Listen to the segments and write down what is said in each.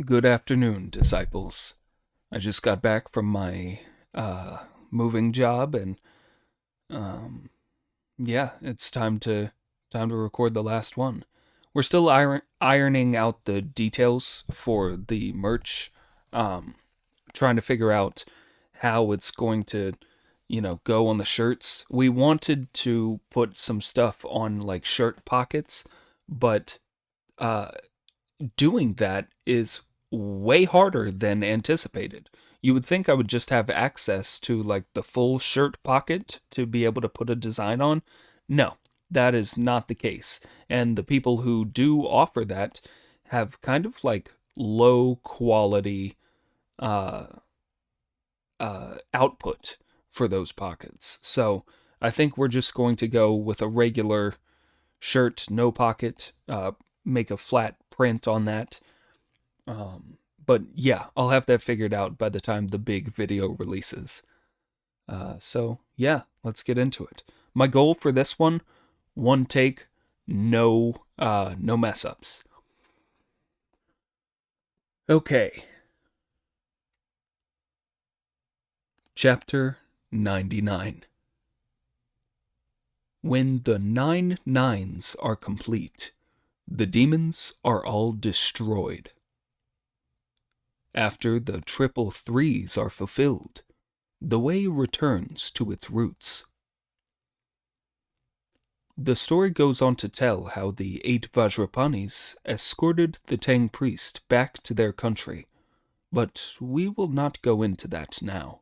Good afternoon, disciples. I just got back from my moving job, and um, yeah, it's time to record the last one. We're still ironing out the details for the merch, um, trying to figure out how it's going to, go on the shirts. We wanted to put some stuff on like shirt pockets, but uh, doing that is way harder than anticipated. You would think I would just have access to like the full shirt pocket to be able to put a design on. No, that is not the case. And the people who do offer that have kind of like low quality uh, output for those pockets. So I think we're just going to go with a regular shirt, no pocket, make a flat print on that. But yeah, I'll have that figured out by the time the big video releases. So yeah, let's get into it. My goal for this one take, no mess ups. Okay, chapter 99. When the 9 nines are complete, the demons are all destroyed. After the triple threes are fulfilled, the way returns to its roots. The story goes on to tell how the 8 Vajrapanis escorted the Tang priest back to their country, but we will not go into that now.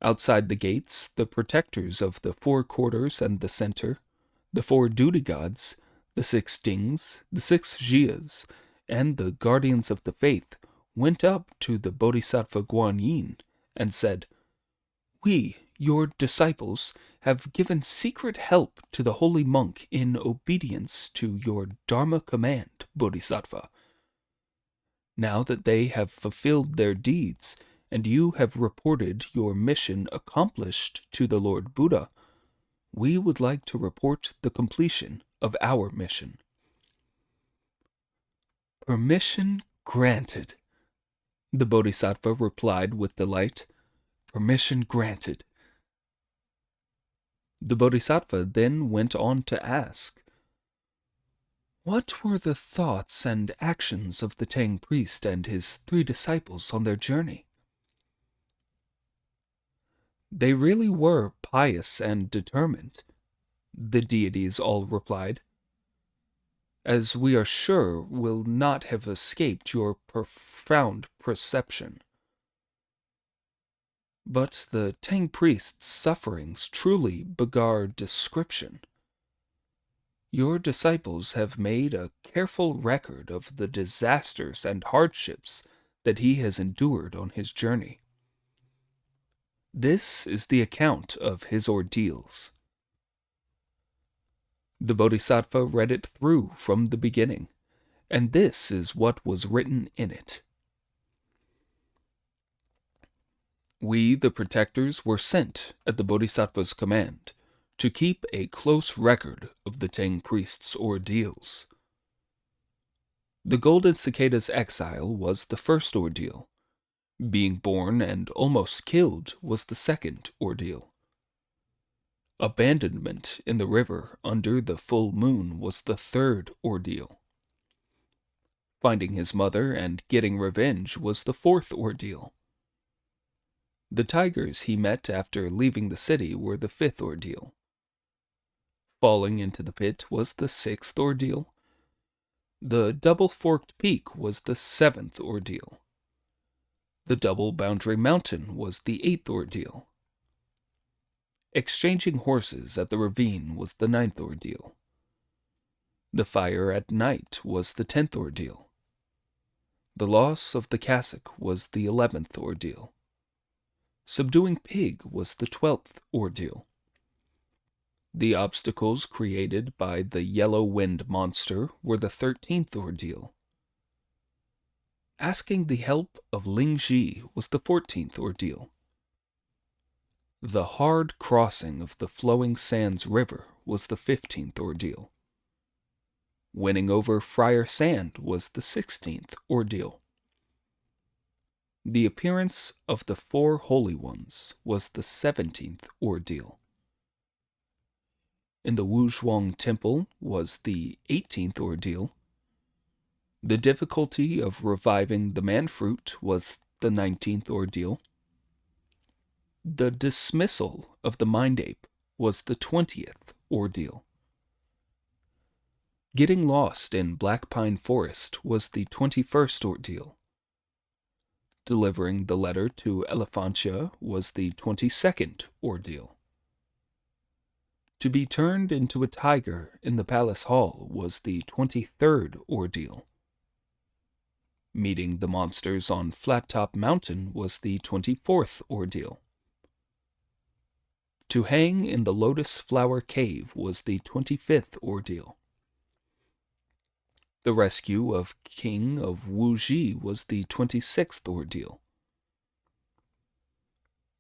Outside the gates, the protectors of the 4 quarters and the center, the 4 duty gods, the 6 Dings, the 6 Jias, and the guardians of the faith went up to the Bodhisattva Guanyin and said, "We, your disciples, have given secret help to the holy monk in obedience to your Dharma command, Bodhisattva. Now that they have fulfilled their deeds, and you have reported your mission accomplished to the Lord Buddha, we would like to report the completion of our mission." "Permission granted," the Bodhisattva replied with delight. "Permission granted." The Bodhisattva then went on to ask, "What were the thoughts and actions of the Tang priest and his 3 disciples on their journey?" "They really were pious and determined," the deities all replied, "as we are sure will not have escaped your profound perception. But the Tang priest's sufferings truly begar description. Your disciples have made a careful record of the disasters and hardships that he has endured on his journey. This is the account of his ordeals." The Bodhisattva read it through from the beginning, and this is what was written in it. "We, the protectors, were sent at the Bodhisattva's command to keep a close record of the Tang priest's ordeals. The golden cicada's exile was the first ordeal. Being born and almost killed was the second ordeal. Abandonment in the river under the full moon was the third ordeal. Finding his mother and getting revenge was the fourth ordeal. The tigers he met after leaving the city were the fifth ordeal. Falling into the pit was the sixth ordeal. The double-forked peak was the seventh ordeal. The double boundary mountain was the eighth ordeal. Exchanging horses at the ravine was the ninth ordeal. The fire at night was the 10th ordeal. The loss of the cassock was the 11th ordeal. Subduing Pig was the 12th ordeal. The obstacles created by the yellow wind monster were the 13th ordeal. Asking the help of Ling Ji was the 14th ordeal. The hard crossing of the flowing sands river was the 15th ordeal. Winning over Friar Sand was the 16th ordeal. The appearance of the four holy ones was the 17th ordeal. In the Wuzhuang Temple was the 18th ordeal. The difficulty of reviving the man-fruit was the 19th ordeal. The dismissal of the mind-ape was the 20th ordeal. Getting lost in Black Pine Forest was the 21st ordeal. Delivering the letter to Elephantia was the 22nd ordeal. To be turned into a tiger in the palace hall was the 23rd ordeal. Meeting the monsters on Flat Top Mountain was the 24th ordeal. To hang in the Lotus Flower Cave was the 25th ordeal. The rescue of King of Wuji was the 26th ordeal.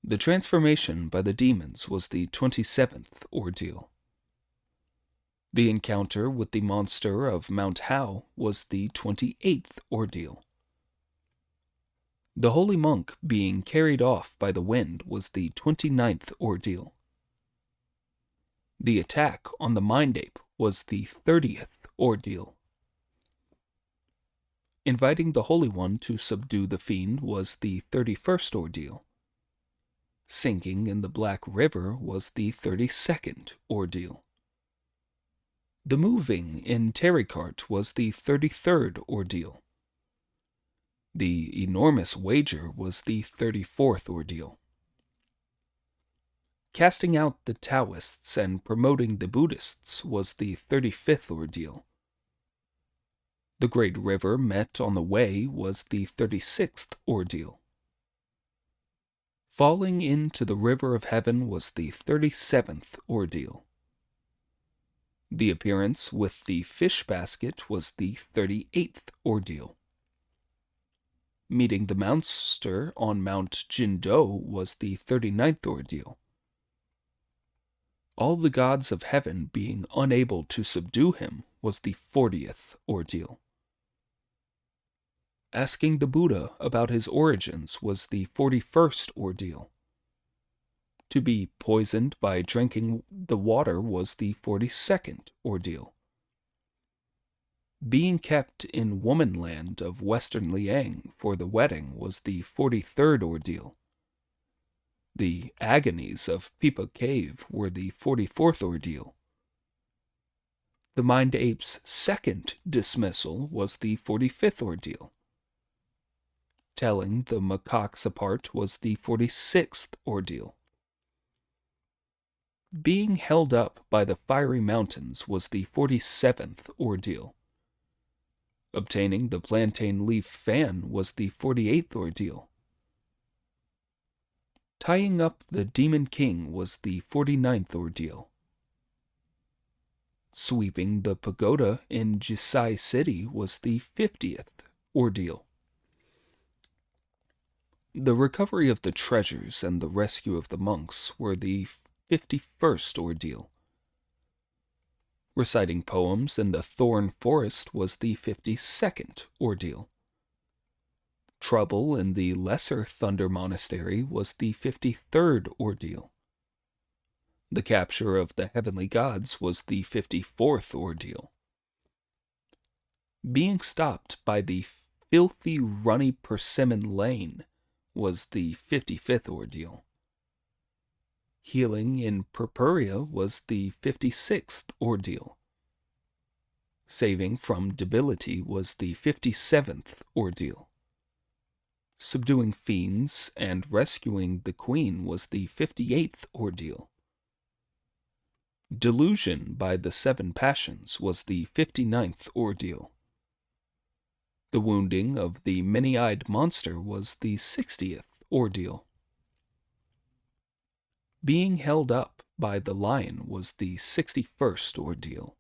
The transformation by the demons was the 27th ordeal. The encounter with the monster of Mount Hao was the 28th ordeal. The holy monk being carried off by the wind was the 29th ordeal. The attack on the mind ape was the 30th ordeal. Inviting the Holy One to subdue the fiend was the 31st ordeal. Sinking in the Black River was the 32nd ordeal. The moving in Terry Cart was the 33rd ordeal. The enormous wager was the 34th ordeal. Casting out the Taoists and promoting the Buddhists was the 35th ordeal. The great river met on the way was the 36th ordeal. Falling into the river of heaven was the 37th ordeal. The appearance with the fish basket was the 38th ordeal. Meeting the monster on Mount Jindo was the 39th ordeal. All the gods of heaven being unable to subdue him was the 40th ordeal. Asking the Buddha about his origins was the 41st ordeal. To be poisoned by drinking the water was the 42nd ordeal. Being kept in womanland of Western Liang for the wedding was the 43rd ordeal. The agonies of Pipa Cave were the 44th ordeal. The Mind Ape's second dismissal was the 45th ordeal. Telling the macaques apart was the 46th ordeal. Being held up by the fiery mountains was the 47th ordeal. Obtaining the plantain leaf fan was the 48th ordeal. Tying up the Demon King was the 49th ordeal. Sweeping the pagoda in Jisai City was the 50th ordeal. The recovery of the treasures and the rescue of the monks were the 51st ordeal. Reciting poems in the Thorn Forest was the 52nd ordeal. Trouble in the Lesser Thunder Monastery was the 53rd ordeal. The capture of the heavenly gods was the 54th ordeal. Being stopped by the filthy runny persimmon lane was the 55th ordeal. Healing in Purpurea was the 56th ordeal. Saving from debility was the 57th ordeal. Subduing fiends and rescuing the queen was the 58th ordeal. Delusion by the 7 passions was the 59th ordeal. The wounding of the many-eyed monster was the 60th ordeal. Being held up by the lion was the 61st ordeal.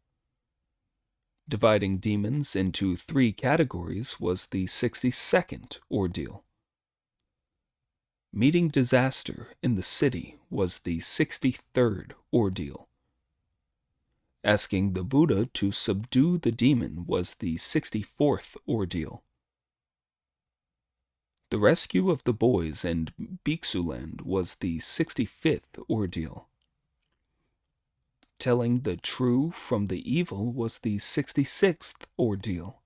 Dividing demons into 3 categories was the 62nd ordeal. Meeting disaster in the city was the 63rd ordeal. Asking the Buddha to subdue the demon was the 64th ordeal. The rescue of the boys in Bhiksuland was the 65th ordeal. Telling the true from the evil was the 66th ordeal.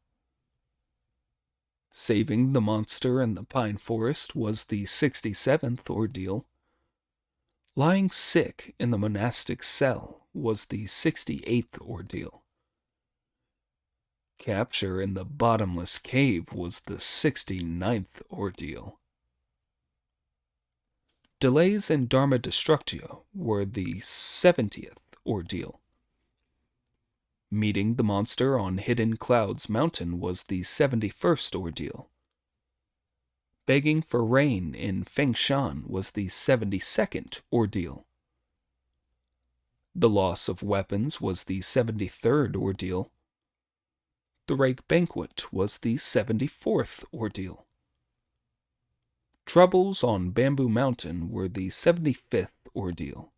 Saving the monster in the pine forest was the 67th ordeal. Lying sick in the monastic cell was the 68th ordeal. Capture in the bottomless cave was the 69th ordeal. Delays in Dharma Destructio were the 70th ordeal. Meeting the monster on Hidden Clouds Mountain was the 71st ordeal. Begging for rain in Fengshan was the 72nd ordeal. The loss of weapons was the 73rd ordeal. The Rake Banquet was the 74th ordeal. Troubles on Bamboo Mountain were the 75th ordeal.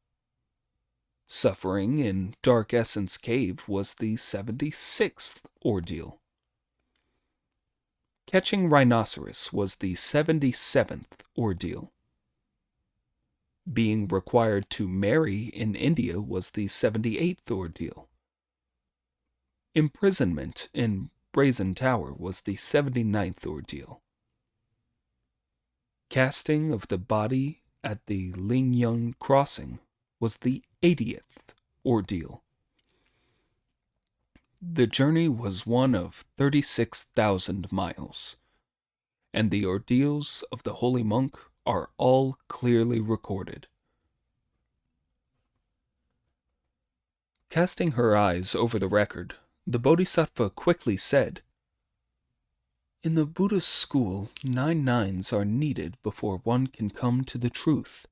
Suffering in Dark Essence Cave was the 76th ordeal. Catching Rhinoceros was the 77th ordeal. Being required to marry in India was the 78th ordeal. Imprisonment in Brazen Tower was the 79th ordeal. Casting of the body at the Lingyang Crossing was the 80th ordeal. The journey was one of 36,000 miles, and the ordeals of the holy monk are all clearly recorded. Casting her eyes over the record, the Bodhisattva quickly said, "In the Buddhist school, 9 nines are needed before one can come to the truth.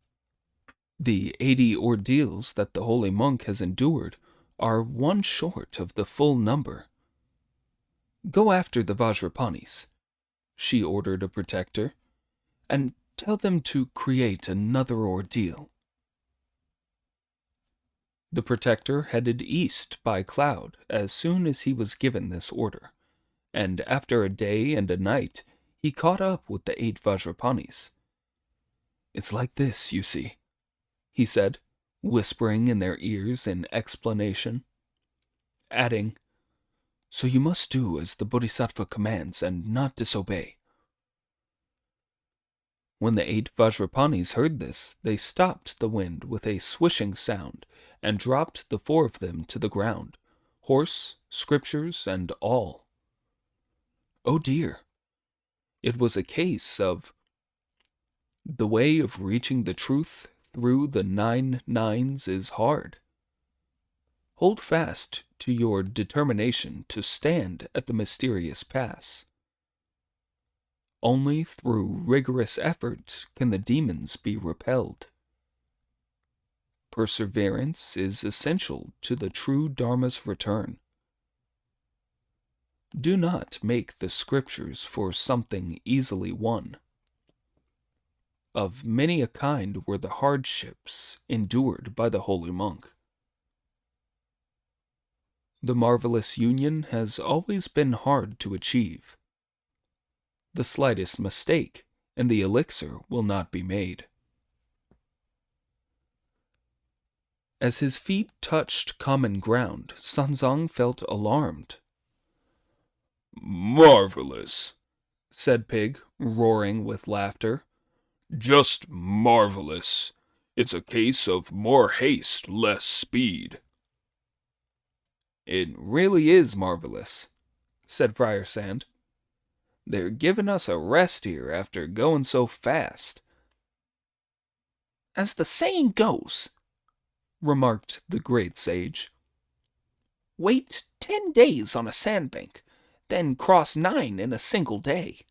The 80 ordeals that the holy monk has endured are one short of the full number. Go after the Vajrapanis," she ordered a protector, "and tell them to create another ordeal." The protector headed east by cloud as soon as he was given this order, and after a day and a night, he caught up with the 8 Vajrapanis. "It's like this, you see," he said, whispering in their ears in explanation, adding, "So you must do as the Bodhisattva commands and not disobey." When the 8 Vajrapanis heard this, they stopped the wind with a swishing sound and dropped the 4 of them to the ground, horse, scriptures, and all. Oh dear! It was a case of the way of reaching the truth through the 9 nines is hard. Hold fast to your determination to stand at the mysterious pass. Only through rigorous effort can the demons be repelled. Perseverance is essential to the true Dharma's return. Do not make the scriptures for something easily won. Of many a kind were the hardships endured by the holy monk. The marvelous union has always been hard to achieve. The slightest mistake, and the elixir will not be made. As his feet touched common ground, Sanzang felt alarmed. "Marvelous," said Pig, roaring with laughter. "Just marvelous. It's a case of more haste, less speed." "It really is marvelous," said Friar Sand. "They're giving us a rest here after going so fast." "As the saying goes," remarked the great sage, "wait 10 days on a sandbank, then cross 9 in a single day."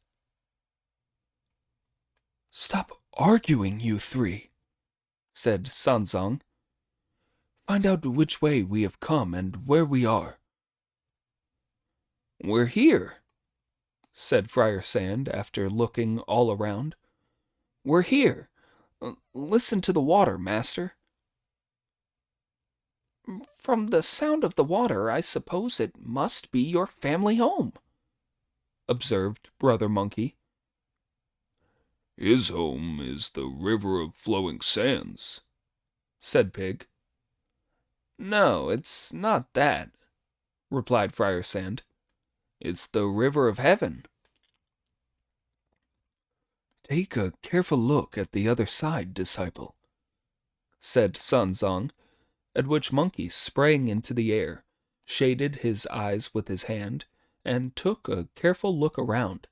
"Stop arguing, you 3, said Sanzang. "Find out which way we have come and where we are." "We're here," said Friar Sand after looking all around. "We're here. Listen to the water, master." From the sound of the water, I suppose it must be your family home, observed Brother Monkey. His home is the river of flowing sands, said Pig. No, it's not that, replied Friar Sand. It's the river of heaven. Take a careful look at the other side, disciple, said Sun Zong, at which Monkey sprang into the air, shaded his eyes with his hand, and took a careful look around.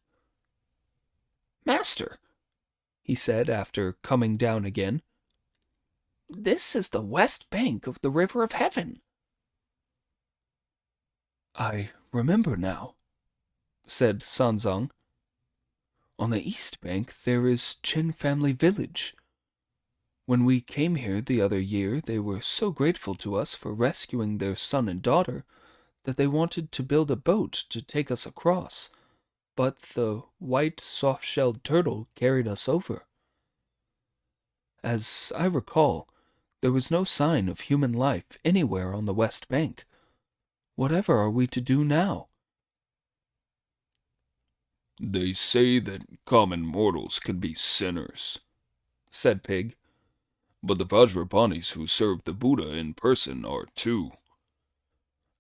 Master, he said after coming down again, this is the west bank of the river of heaven. I remember now, said Sanzong. On the east bank there is Chen family village. When we came here the other year, they were so grateful to us for rescuing their son and daughter that they wanted to build a boat to take us across, but the white soft-shelled turtle carried us over. As I recall, there was no sign of human life anywhere on the west bank. Whatever are we to do now? They say that common mortals can be sinners, said Pig. But the Vajrapanis who serve the Buddha in person are too.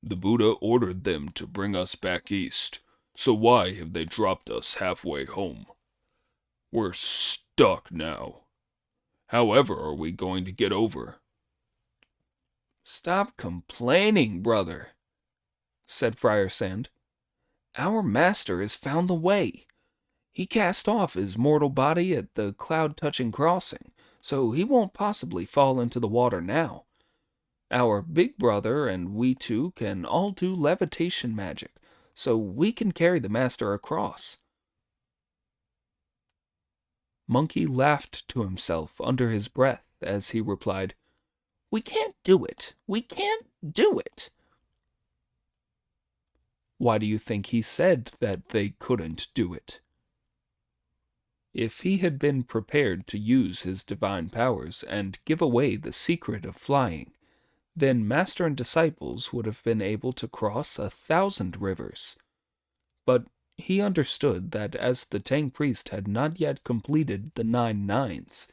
The Buddha ordered them to bring us back east, so why have they dropped us halfway home? We're stuck now. However are we going to get over? Stop complaining, brother, said Friar Sand. Our master has found the way. He cast off his mortal body at the cloud-touching crossing, so he won't possibly fall into the water now. Our big brother and we two can all do levitation magic, so we can carry the master across. Monkey laughed to himself under his breath as he replied, We can't do it. We can't do it. Why do you think he said that they couldn't do it? If he had been prepared to use his divine powers and give away the secret of flying, then master and disciples would have been able to cross 1,000 rivers. But he understood that as the Tang priest had not yet completed the 9 nines,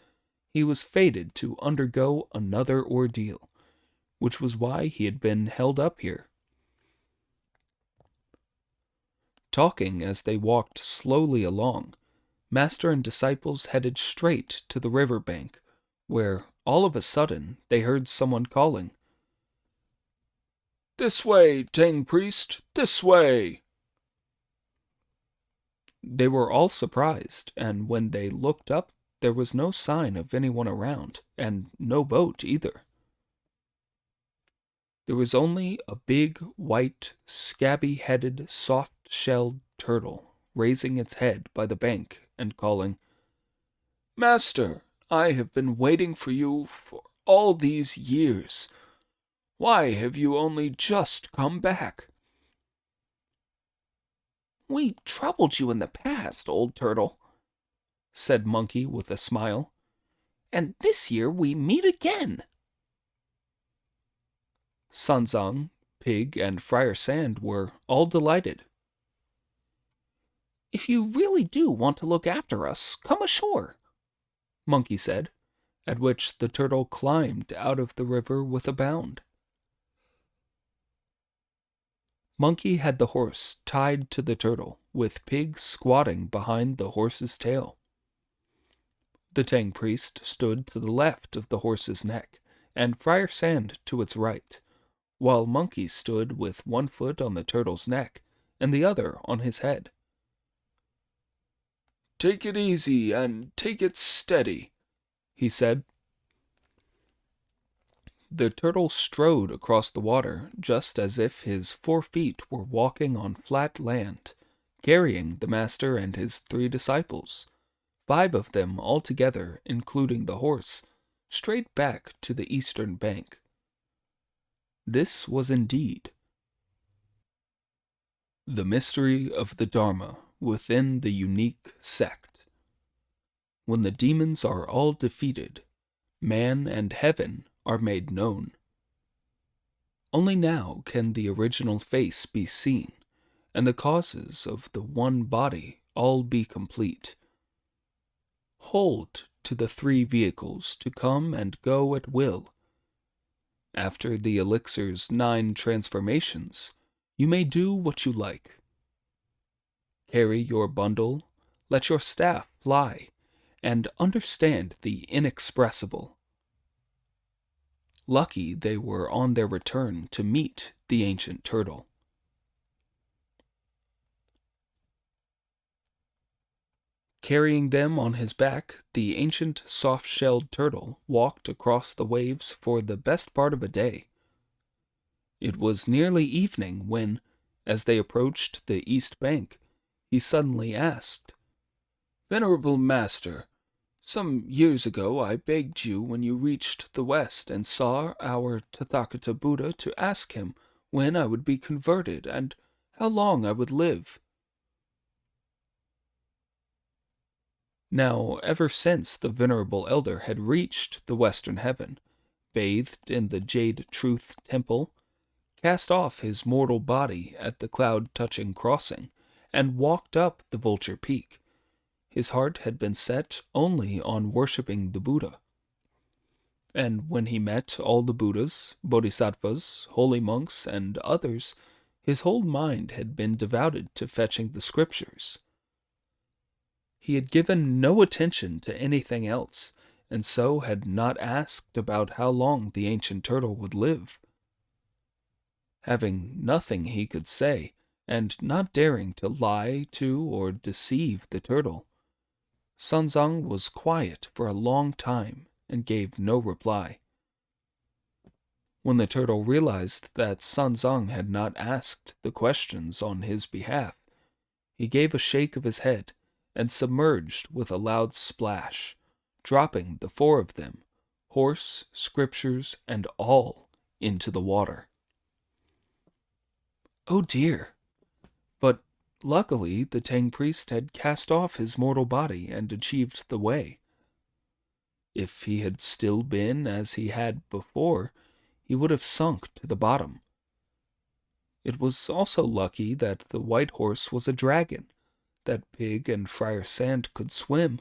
he was fated to undergo another ordeal, which was why he had been held up here. Talking as they walked slowly along, master and disciples headed straight to the river bank, where all of a sudden they heard someone calling, This way, Tang priest, this way! They were all surprised, and when they looked up, there was no sign of anyone around, and no boat either. There was only a big, white, scabby-headed, soft-shelled turtle raising its head by the bank and calling, Master, I have been waiting for you for all these years. Why have you only just come back? We troubled you in the past, old turtle, said Monkey with a smile, and this year we meet again. Sanzang, Pig, and Friar Sand were all delighted. If you really do want to look after us, come ashore, Monkey said, at which the turtle climbed out of the river with a bound. Monkey had the horse tied to the turtle, with Pig squatting behind the horse's tail. The Tang priest stood to the left of the horse's neck, and Friar Sand to its right, while Monkey stood with one foot on the turtle's neck and the other on his head. Take it easy and take it steady, he said. The turtle strode across the water just as if his 4 feet were walking on flat land, carrying the master and his 3 disciples, 5 of them altogether, including the horse, straight back to the eastern bank. This was indeed the mystery of the Dharma within the unique sect. When the demons are all defeated, man and heaven are made known. Only now can the original face be seen, and the causes of the one body all be complete. Hold to the three vehicles to come and go at will. After the elixir's 9 transformations, you may do what you like. Carry your bundle, let your staff fly, and understand the inexpressible. Lucky they were on their return to meet the ancient turtle. Carrying them on his back, the ancient soft-shelled turtle walked across the waves for the best part of a day. It was nearly evening when, as they approached the east bank, he suddenly asked, "Venerable Master, some years ago I begged you when you reached the west and saw our Tathagata Buddha to ask him when I would be converted and how long I would live." Now, ever since the venerable elder had reached the western heaven, bathed in the Jade Truth Temple, cast off his mortal body at the cloud-touching crossing, and walked up the Vulture Peak, his heart had been set only on worshipping the Buddha. And when he met all the Buddhas, Bodhisattvas, holy monks, and others, his whole mind had been devoted to fetching the scriptures. He had given no attention to anything else, and so had not asked about how long the ancient turtle would live. Having nothing he could say, and not daring to lie to or deceive the turtle, Sanzang was quiet for a long time and gave no reply. When the turtle realized that Sanzang had not asked the questions on his behalf, he gave a shake of his head and submerged with a loud splash, dropping the 4 of them, horse, scriptures, and all, into the water. Oh dear! But luckily the Tang priest had cast off his mortal body and achieved the way. If he had still been as he had before, he would have sunk to the bottom. It was also lucky that the white horse was a dragon, that Pig and Friar Sand could swim,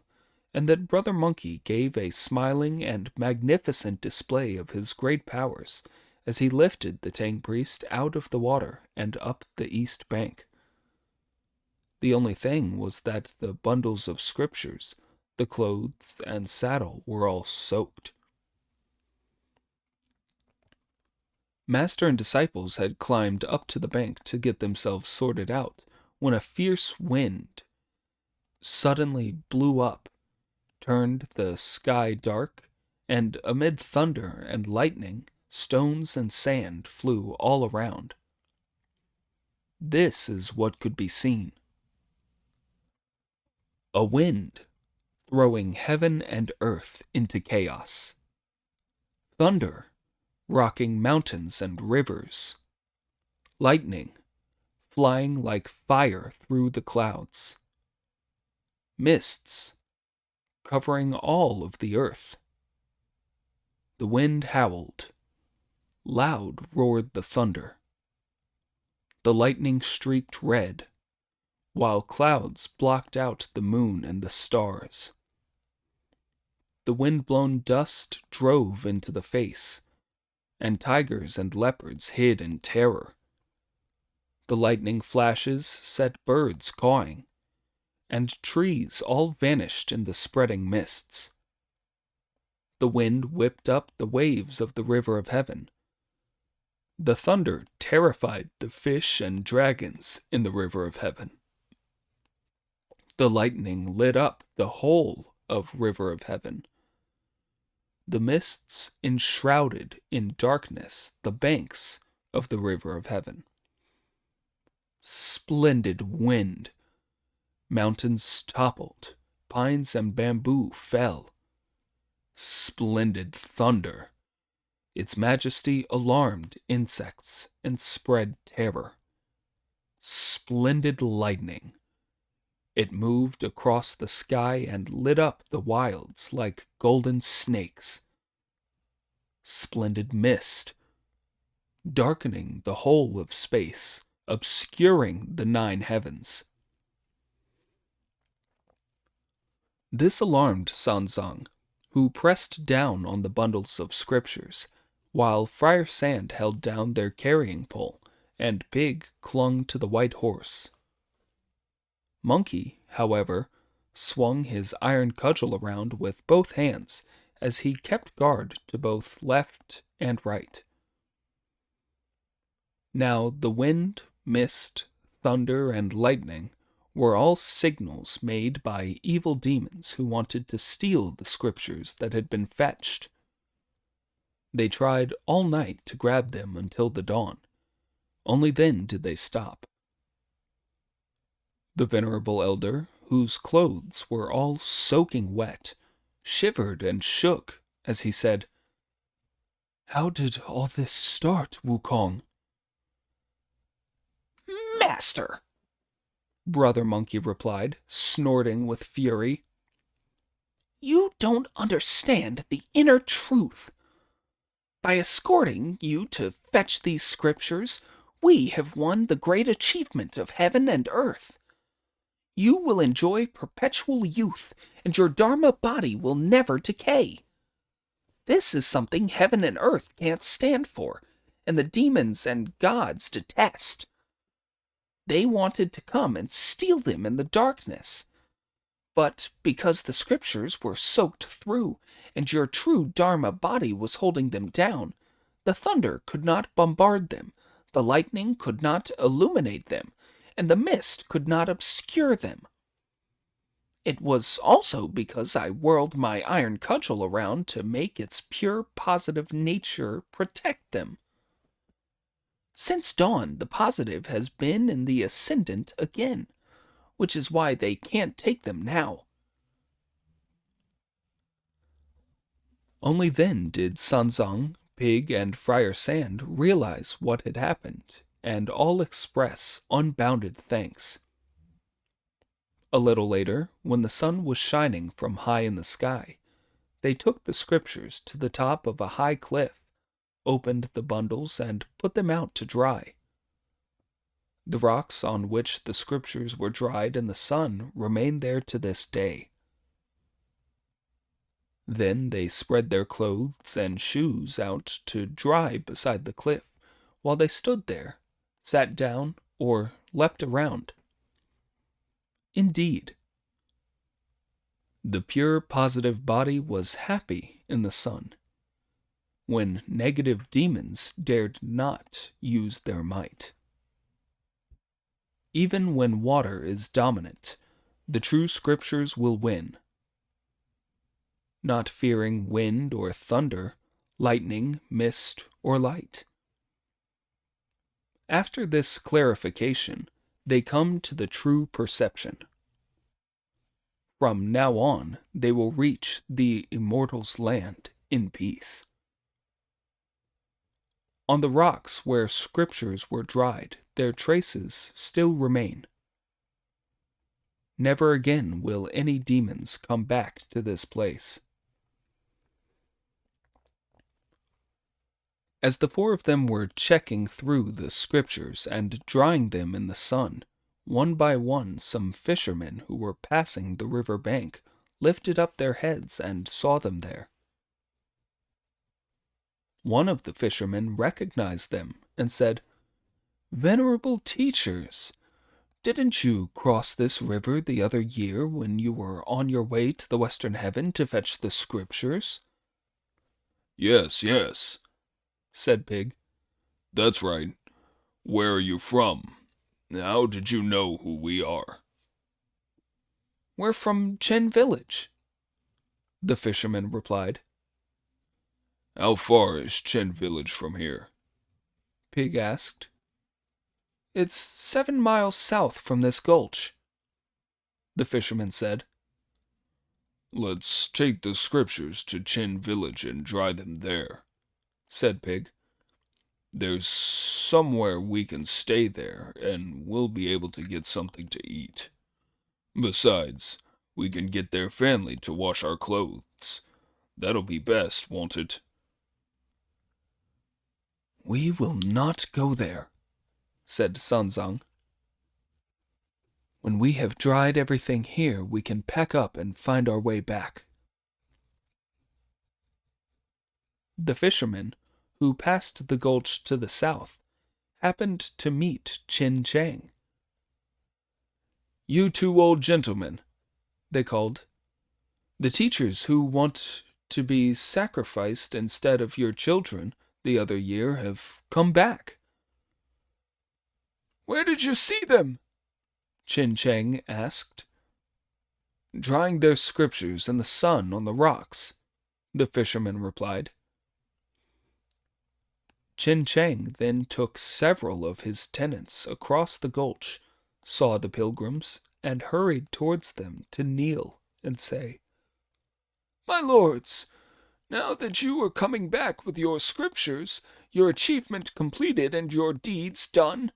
and that Brother Monkey gave a smiling and magnificent display of his great powers as he lifted the Tang priest out of the water and up the east bank. The only thing was that the bundles of scriptures, the clothes, and saddle were all soaked. Master and disciples had climbed up to the bank to get themselves sorted out when a fierce wind suddenly blew up, turned the sky dark, and amid thunder and lightning, stones and sand flew all around. This is what could be seen. A wind throwing heaven and earth into chaos. Thunder rocking mountains and rivers. Lightning flying like fire through the clouds. Mists covering all of the earth. The wind howled. Loud roared the thunder. The lightning streaked red, while clouds blocked out the moon and the stars. The wind-blown dust drove into the face, and tigers and leopards hid in terror. The lightning flashes set birds cawing, and trees all vanished in the spreading mists. The wind whipped up the waves of the river of heaven. The thunder terrified the fish and dragons in the river of heaven. The lightning lit up the whole of river of heaven. The mists enshrouded in darkness the banks of the river of heaven. Splendid wind! Mountains toppled, pines and bamboo fell. Splendid thunder! Its majesty alarmed insects and spread terror. Splendid lightning! It moved across the sky and lit up the wilds like golden snakes. Splendid mist! darkening the whole of space, obscuring the 9 heavens. This alarmed Sanzang, who pressed down on the bundles of scriptures, while Friar Sand held down their carrying pole, and Pig clung to the white horse. Monkey, however, swung his iron cudgel around with both hands as he kept guard to both left and right. Now the wind, mist, thunder, and lightning were all signals made by evil demons who wanted to steal the scriptures that had been fetched. They tried all night to grab them until the dawn. Only then did they stop. The venerable elder, whose clothes were all soaking wet, shivered and shook as he said, "How did all this start, Wukong?" "Master," Brother Monkey replied, snorting with fury, "you don't understand the inner truth. By escorting you to fetch these scriptures, we have won the great achievement of heaven and earth. You will enjoy perpetual youth, and your Dharma body will never decay. This is something heaven and earth can't stand for, and the demons and gods detest. They wanted to come and steal them in the darkness. But because the scriptures were soaked through, and your true Dharma body was holding them down, the thunder could not bombard them, the lightning could not illuminate them, and the mist could not obscure them. It was also because I whirled my iron cudgel around to make its pure positive nature protect them. Since dawn, the positive has been in the ascendant again, which is why they can't take them now." Only then did Sanzang, Pig, and Friar Sand realize what had happened, and all express unbounded thanks. A little later, when the sun was shining from high in the sky, they took the scriptures to the top of a high cliff, opened the bundles, and put them out to dry. The rocks on which the scriptures were dried in the sun remain there to this day. Then they spread their clothes and shoes out to dry beside the cliff, while they stood there, sat down, or leapt around. Indeed, the pure positive body was happy in the sun, when negative demons dared not use their might. Even when water is dominant, the true scriptures will win. Not fearing wind or thunder, lightning, mist, or light. After this clarification, they come to the true perception. From now on, they will reach the immortals' land in peace. On the rocks where scriptures were dried, their traces still remain. Never again will any demons come back to this place. As the four of them were checking through the scriptures and drying them in the sun, one by one some fishermen who were passing the river bank lifted up their heads and saw them there. One of the fishermen recognized them and said, "Venerable teachers, didn't you cross this river the other year when you were on your way to the western heaven to fetch the scriptures?" Yes, yes, said Pig. that's right. Where are you from? How did you know who we are? "We're from Chen village," the fisherman replied. How far is Chen village from here? Pig asked. "It's 7 miles south from this gulch," the fisherman said. Let's take the scriptures to Chen village and dry them there, said Pig. There's somewhere we can stay there, and we'll be able to get something to eat. Besides, we can get their family to wash our clothes. That'll be best, won't it? We will not go there, said Sanzang. When we have dried everything here, we can pack up and find our way back. The fisherman, who passed the gulch to the south, happened to meet Chen Chang. You two old gentlemen, they called. The teachers who want to be sacrificed instead of your children the other year have come back. Where did you see them? Chen Chang asked. Drying their scriptures in the sun on the rocks, the fisherman replied. Chen Chang then took several of his tenants across the gulch, saw the pilgrims, and hurried towards them to kneel and say, My lords, now that you are coming back with your scriptures, your achievement completed and your deeds done,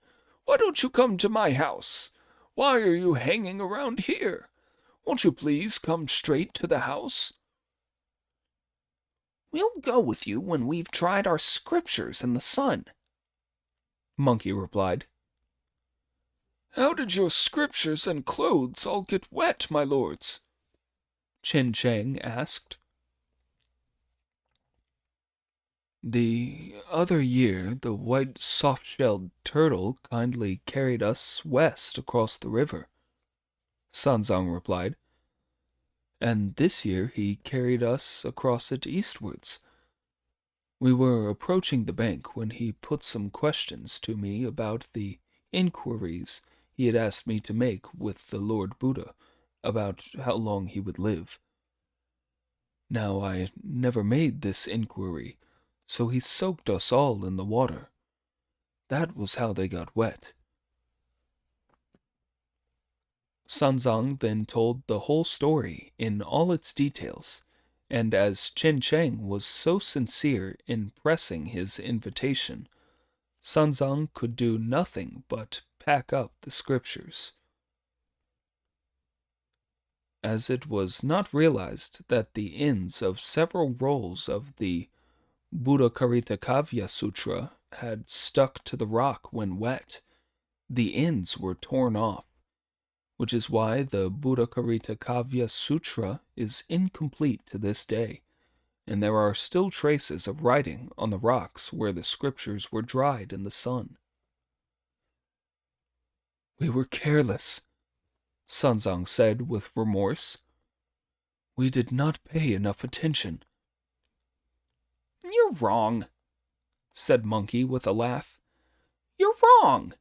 why don't you come to my house? Why are you hanging around here? Won't you please come straight to the house? We'll go with you when we've dried our scriptures in the sun, Monkey replied. How did your scriptures and clothes all get wet, my lords? Chen Chang asked. The other year, the white soft-shelled turtle kindly carried us west across the river, Sanzang replied. And this year he carried us across it eastwards. We were approaching the bank when he put some questions to me about the inquiries he had asked me to make with the Lord Buddha about how long he would live. Now I never made this inquiry, so he soaked us all in the water. That was how they got wet. Sanzang then told the whole story in all its details, and as Chen Chang was so sincere in pressing his invitation, Sanzang could do nothing but pack up the scriptures. As it was not realized that the ends of several rolls of the Buddha-Karitha Sutra had stuck to the rock when wet, the ends were torn off, which is why the Buddha-Karitha Sutra is incomplete to this day, and there are still traces of writing on the rocks where the scriptures were dried in the sun. We were careless, Sanzang said with remorse. We did not pay enough attention. You're wrong, said Monkey with a laugh. You're wrong.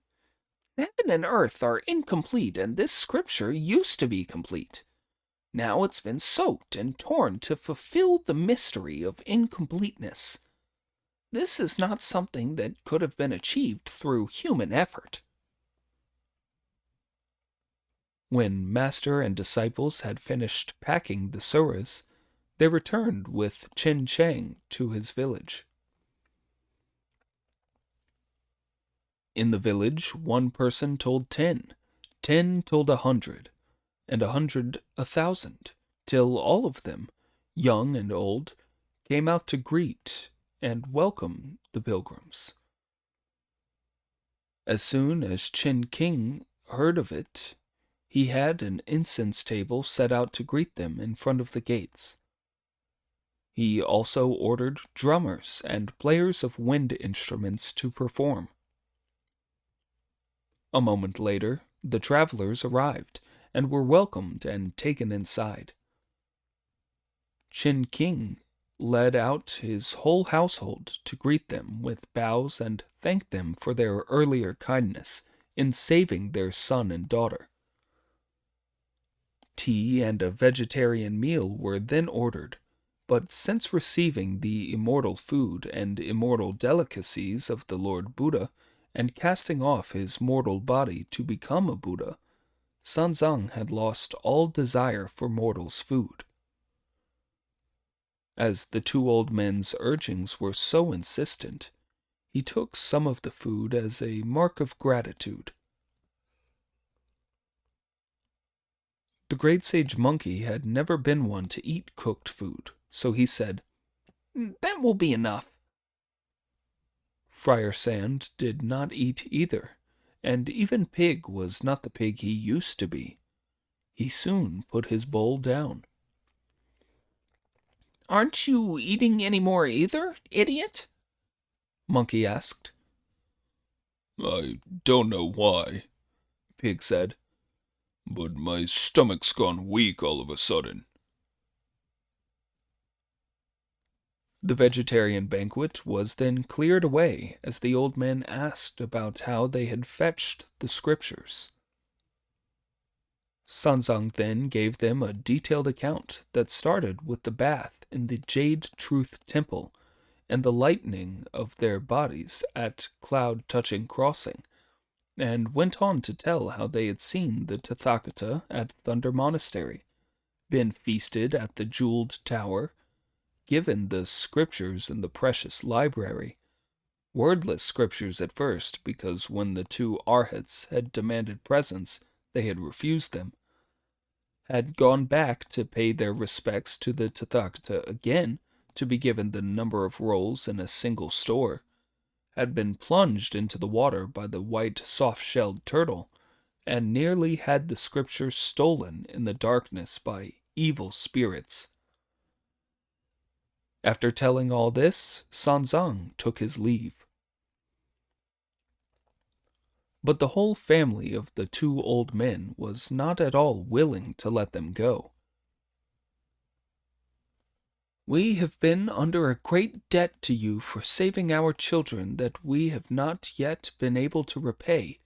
Heaven and earth are incomplete, and this scripture used to be complete. Now it's been soaked and torn to fulfill the mystery of incompleteness. This is not something that could have been achieved through human effort. When master and disciples had finished packing the suras, they returned with Chen Chang to his village. In the village, one person told 10, 10 told 100, and 100 1,000, till all of them, young and old, came out to greet and welcome the pilgrims. As soon as Chen King heard of it, he had an incense table set out to greet them in front of the gates. He also ordered drummers and players of wind instruments to perform. A moment later, the travelers arrived and were welcomed and taken inside. Chen King led out his whole household to greet them with bows and thank them for their earlier kindness in saving their son and daughter. Tea and a vegetarian meal were then ordered, but since receiving the immortal food and immortal delicacies of the Lord Buddha and casting off his mortal body to become a Buddha, Sanzang had lost all desire for mortals' food. As the two old men's urgings were so insistent, he took some of the food as a mark of gratitude. The great sage Monkey had never been one to eat cooked food, so he said, That will be enough. Friar Sand did not eat either, and even Pig was not the pig he used to be. He soon put his bowl down. Aren't you eating any more either, idiot? Monkey asked. I don't know why, Pig said. but my stomach's gone weak all of a sudden. The vegetarian banquet was then cleared away as the old men asked about how they had fetched the scriptures. Sanzang then gave them a detailed account that started with the bath in the Jade Truth Temple and the lightning of their bodies at Cloud-Touching Crossing, and went on to tell how they had seen the Tathagata at Thunder Monastery, been feasted at the Jeweled Tower, given the scriptures in the precious library, wordless scriptures at first because when the two arhats had demanded presents, they had refused them, had gone back to pay their respects to the Tathagata again to be given the number of rolls in a single store, had been plunged into the water by the white soft-shelled turtle, and nearly had the scriptures stolen in the darkness by evil spirits. After telling all this, Sanzang took his leave. But the whole family of the two old men was not at all willing to let them go. "We have been under a great debt to you for saving our children that we have not yet been able to repay,"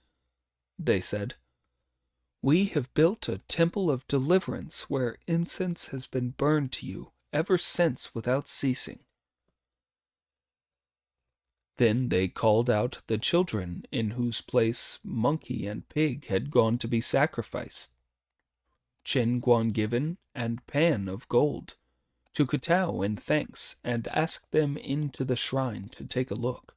they said. "We have built a temple of deliverance where incense has been burned to you ever since without ceasing." Then they called out the children in whose place Monkey and Pig had gone to be sacrificed, Chen given and Pan of gold, to kowtow in thanks, and asked them into the shrine to take a look.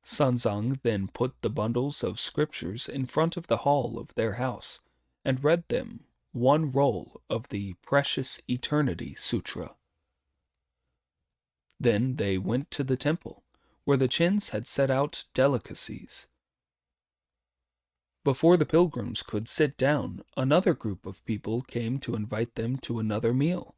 Sanzang then put the bundles of scriptures in front of the hall of their house, and read them one roll of the Precious Eternity Sutra. Then they went to the temple, where the Chens had set out delicacies. Before the pilgrims could sit down, another group of people came to invite them to another meal,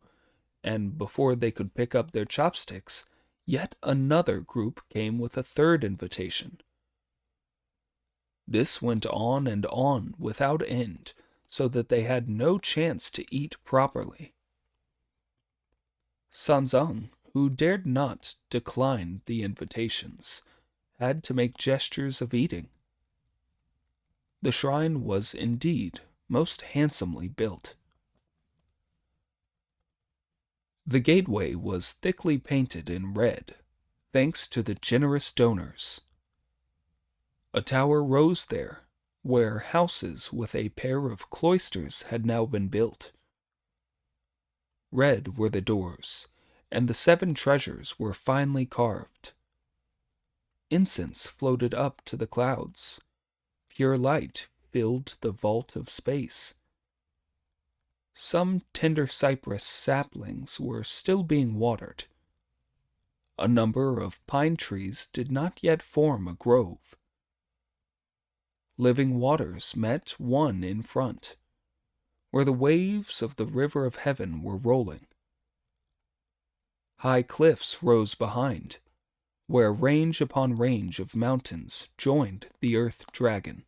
and before they could pick up their chopsticks, yet another group came with a third invitation. This went on and on without end, so that they had no chance to eat properly. Sanzang, who dared not decline the invitations, had to make gestures of eating. The shrine was indeed most handsomely built. The gateway was thickly painted in red, thanks to the generous donors. A tower rose there, where houses with a pair of cloisters had now been built. Red were the doors, and the 7 treasures were finely carved. Incense floated up to the clouds. Pure light filled the vault of space. Some tender cypress saplings were still being watered. A number of pine trees did not yet form a grove. Living waters met one in front, where the waves of the river of heaven were rolling. High cliffs rose behind, where range upon range of mountains joined the earth dragon.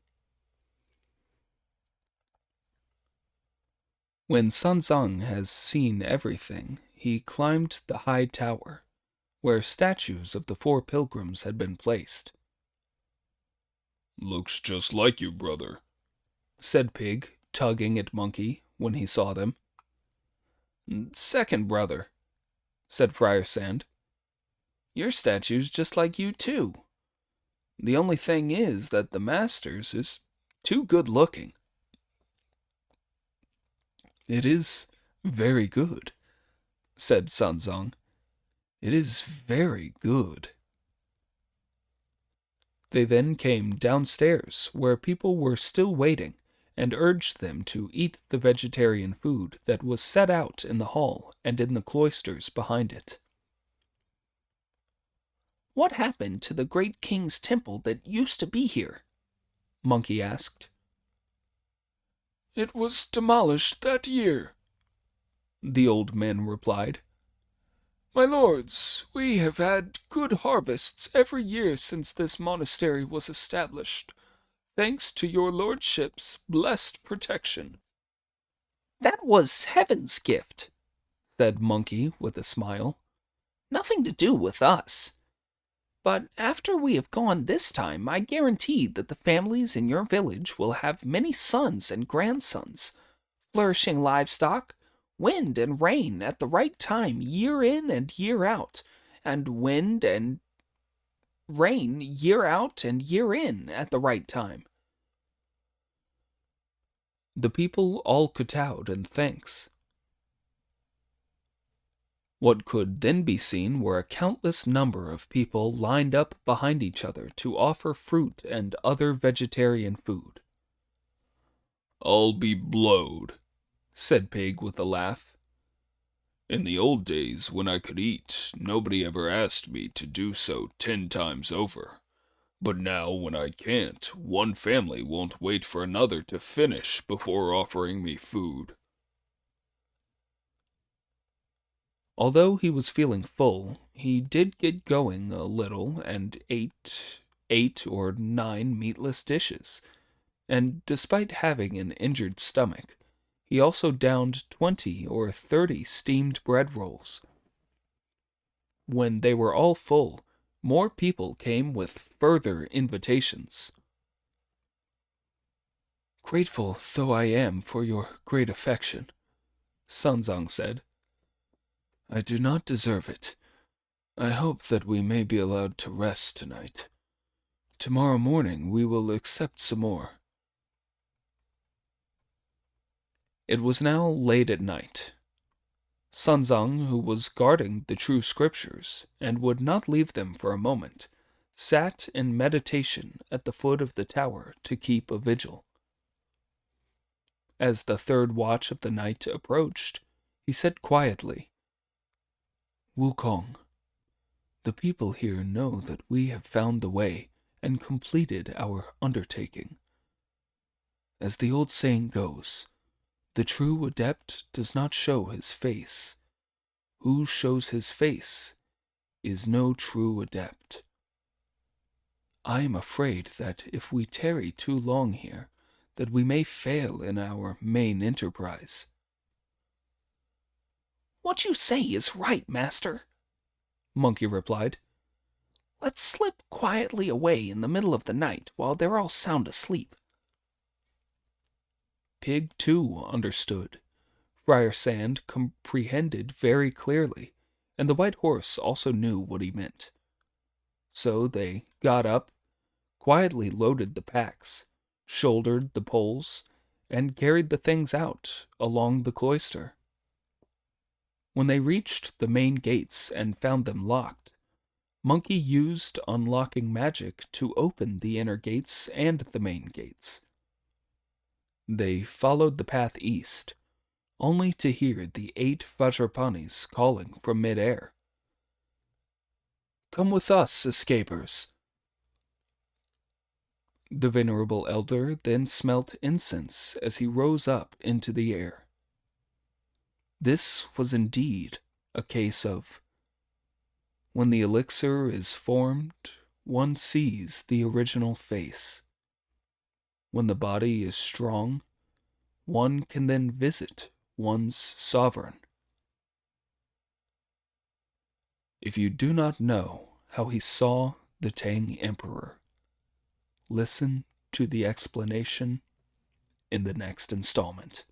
When Sanzang has seen everything, he climbed the high tower, where statues of the 4 pilgrims had been placed. "Looks just like you, brother," said Pig, tugging at Monkey when he saw them. "Second brother," said Friar Sand. "Your statue's just like you, too. The only thing is that the master's is too good looking." "It is very good," said Sanzang. "It is very good." They then came downstairs, where people were still waiting, and urged them to eat the vegetarian food that was set out in the hall and in the cloisters behind it. What happened to the great king's temple that used to be here? Monkey asked. It was demolished that year, the old men replied. My lords, we have had good harvests every year since this monastery was established, thanks to your lordship's blessed protection. That was heaven's gift, said Monkey with a smile. Nothing to do with us. But after we have gone this time, I guarantee that the families in your village will have many sons and grandsons, flourishing livestock, wind and rain at the right time year in and year out, and wind and rain year out and year in at the right time. The people all kowtowed in thanks. What could then be seen were a countless number of people lined up behind each other to offer fruit and other vegetarian food. I'll be blowed, said Pig with a laugh. In the old days when I could eat, nobody ever asked me to do so 10 times over. But now when I can't, one family won't wait for another to finish before offering me food. Although he was feeling full, he did get going a little and ate 8 or 9 meatless dishes, and despite having an injured stomach, he also downed 20 or 30 steamed bread rolls. When they were all full, more people came with further invitations. Grateful though I am for your great affection, Sanzang said, I do not deserve it. I hope that we may be allowed to rest tonight. Tomorrow morning we will accept some more. It was now late at night. Sanzang, who was guarding the true scriptures and would not leave them for a moment, sat in meditation at the foot of the tower to keep a vigil. As the third watch of the night approached, he said quietly, Wukong, the people here know that we have found the way and completed our undertaking. As the old saying goes, the true adept does not show his face. Who shows his face is no true adept. I am afraid that if we tarry too long here, that we may fail in our main enterprise. What you say is right, Master, Monkey replied. Let's slip quietly away in the middle of the night while they're all sound asleep. Pig, too, understood. Friar Sand comprehended very clearly, and the white horse also knew what he meant. So they got up, quietly loaded the packs, shouldered the poles, and carried the things out along the cloister. When they reached the main gates and found them locked, Monkey used unlocking magic to open the inner gates and the main gates. They followed the path east, only to hear the 8 Vajrapanis calling from mid-air. Come with us, escapers. The venerable elder then smelt incense as he rose up into the air. This was indeed a case of, when the elixir is formed, one sees the original face. When the body is strong, one can then visit one's sovereign. If you do not know how he saw the Tang Emperor, listen to the explanation in the next installment.